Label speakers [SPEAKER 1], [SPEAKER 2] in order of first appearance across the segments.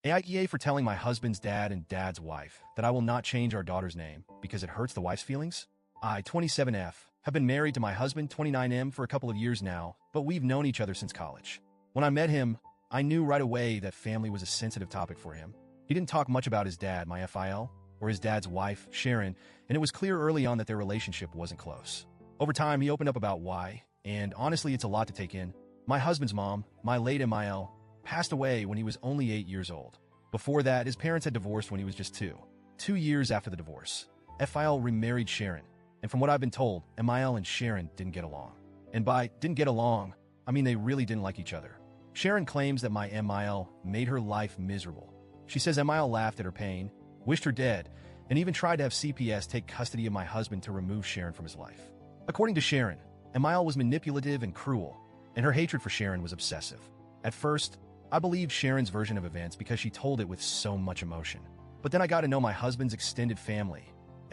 [SPEAKER 1] AITA for telling my husband's dad and dad's wife that I will not change our daughter's name because it hurts the wife's feelings? I, 27F, have been married to my husband, 29M, for a couple of years now, but we've known each other since college. When I met him, I knew right away that family was a sensitive topic for him. He didn't talk much about his dad, my FIL, or his dad's wife, Sharon, and it was clear early on that their relationship wasn't close. Over time, he opened up about why, and honestly, it's a lot to take in. My husband's mom, my late MIL, passed away when he was only 8 years old. Before that, his parents had divorced when he was just 2. 2 years after the divorce, FIL remarried Sharon, and from what I've been told, MIL and Sharon didn't get along. And by didn't get along, I mean they really didn't like each other. Sharon claims that my MIL made her life miserable. She says MIL laughed at her pain, wished her dead, and even tried to have CPS take custody of my husband to remove Sharon from his life. According to Sharon, MIL was manipulative and cruel, and her hatred for Sharon was obsessive. At first, I believed Sharon's version of events because she told it with so much emotion. But then I got to know my husband's extended family,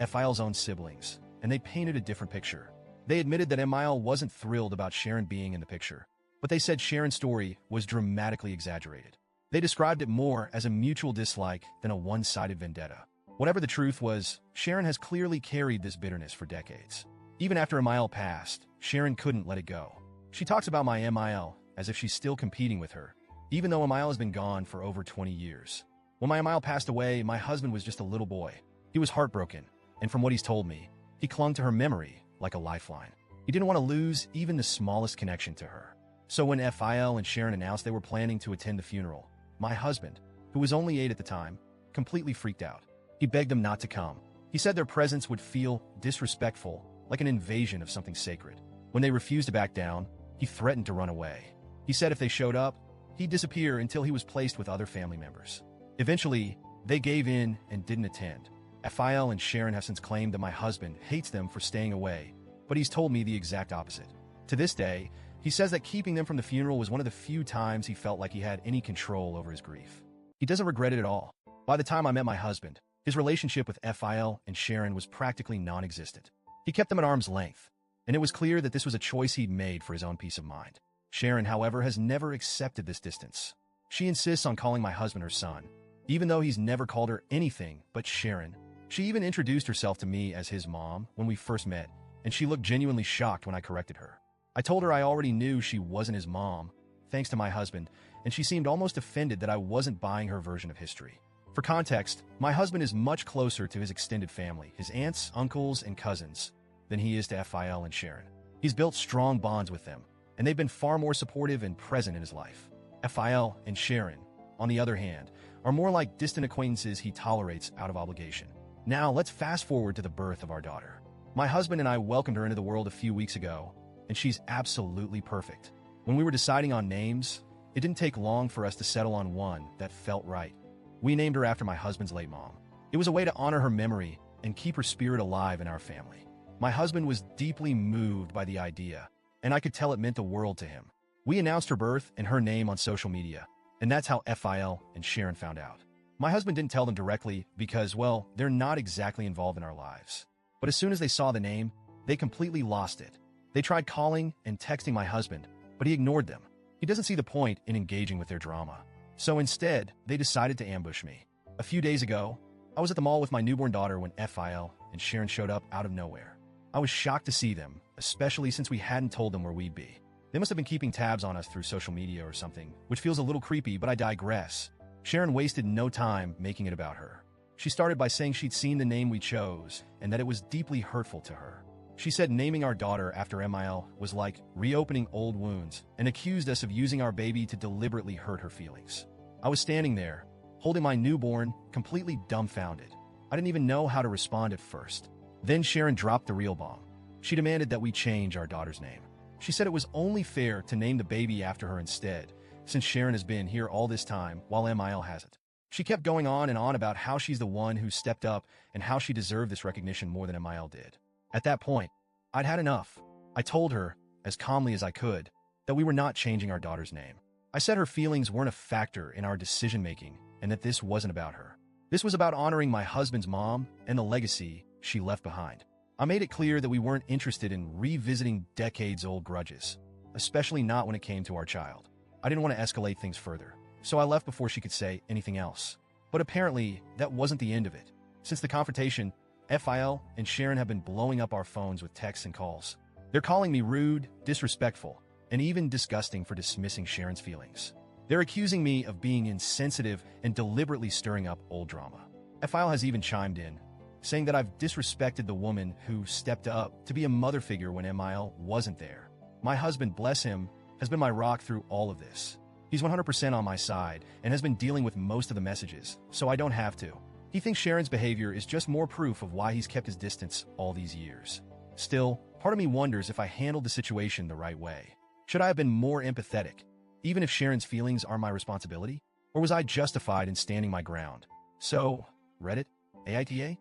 [SPEAKER 1] FIL's own siblings, and they painted a different picture. They admitted that MIL wasn't thrilled about Sharon being in the picture, but they said Sharon's story was dramatically exaggerated. They described it more as a mutual dislike than a one-sided vendetta. Whatever the truth was, Sharon has clearly carried this bitterness for decades. Even after MIL passed, Sharon couldn't let it go. She talks about my MIL as if she's still competing with her, even though MIL has been gone for over 20 years. When my MIL passed away, my husband was just a little boy. He was heartbroken, and from what he's told me, he clung to her memory like a lifeline. He didn't want to lose even the smallest connection to her. So when FIL and Sharon announced they were planning to attend the funeral, my husband, who was only 8 at the time, completely freaked out. He begged them not to come. He said their presence would feel disrespectful, like an invasion of something sacred. When they refused to back down, he threatened to run away. He said if they showed up, he'd disappear until he was placed with other family members. Eventually, they gave in and didn't attend. FIL and Sharon have since claimed that my husband hates them for staying away, but he's told me the exact opposite. To this day, he says that keeping them from the funeral was one of the few times he felt like he had any control over his grief. He doesn't regret it at all. By the time I met my husband, his relationship with FIL and Sharon was practically non-existent. He kept them at arm's length, and it was clear that this was a choice he'd made for his own peace of mind. Sharon, however, has never accepted this distance. She insists on calling my husband her son, even though he's never called her anything but Sharon. She even introduced herself to me as his mom when we first met, and she looked genuinely shocked when I corrected her. I told her I already knew she wasn't his mom, thanks to my husband, and she seemed almost offended that I wasn't buying her version of history. For context, my husband is much closer to his extended family, his aunts, uncles, and cousins, than he is to FIL and Sharon. He's built strong bonds with them, and they've been far more supportive and present in his life. FIL and Sharon, on the other hand, are more like distant acquaintances he tolerates out of obligation. Now, let's fast forward to the birth of our daughter. My husband and I welcomed her into the world a few weeks ago, and she's absolutely perfect. When we were deciding on names, it didn't take long for us to settle on one that felt right. We named her after my husband's late mom. It was a way to honor her memory and keep her spirit alive in our family. My husband was deeply moved by the idea, and I could tell it meant the world to him. We announced her birth and her name on social media, and that's how FIL and Sharon found out. My husband didn't tell them directly because, well, they're not exactly involved in our lives. But as soon as they saw the name, they completely lost it. They tried calling and texting my husband, but he ignored them. He doesn't see the point in engaging with their drama. So instead, they decided to ambush me. A few days ago, I was at the mall with my newborn daughter when FIL and Sharon showed up out of nowhere. I was shocked to see them, especially since we hadn't told them where we'd be. They must have been keeping tabs on us through social media or something, which feels a little creepy, but I digress. Sharon wasted no time making it about her. She started by saying she'd seen the name we chose and that it was deeply hurtful to her. She said naming our daughter after MIL was like reopening old wounds and accused us of using our baby to deliberately hurt her feelings. I was standing there, holding my newborn, completely dumbfounded. I didn't even know how to respond at first. Then Sharon dropped the real bomb. She demanded that we change our daughter's name. She said it was only fair to name the baby after her instead, since Sharon has been here all this time while MIL hasn't. She kept going on and on about how she's the one who stepped up and how she deserved this recognition more than MIL did. At that point, I'd had enough. I told her, as calmly as I could, that we were not changing our daughter's name. I said her feelings weren't a factor in our decision-making and that this wasn't about her. This was about honoring my husband's mom and the legacy she left behind. I made it clear that we weren't interested in revisiting decades-old grudges, especially not when it came to our child. I didn't want to escalate things further. so I left before she could say anything else. But apparently, that wasn't the end of it. Since the confrontation, FIL and Sharon have been blowing up our phones with texts and calls. They're calling me rude, disrespectful, and even disgusting for dismissing Sharon's feelings. They're accusing me of being insensitive and deliberately stirring up old drama. FIL has even chimed in, saying that I've disrespected the woman who stepped up to be a mother figure when MIL wasn't there. My husband, bless him, has been my rock through all of this. He's 100% on my side and has been dealing with most of the messages, so I don't have to. He thinks Sharon's behavior is just more proof of why he's kept his distance all these years. Still, part of me wonders if I handled the situation the right way. Should I have been more empathetic, even if Sharon's feelings are my responsibility? Or was I justified in standing my ground? So, Reddit, AITA?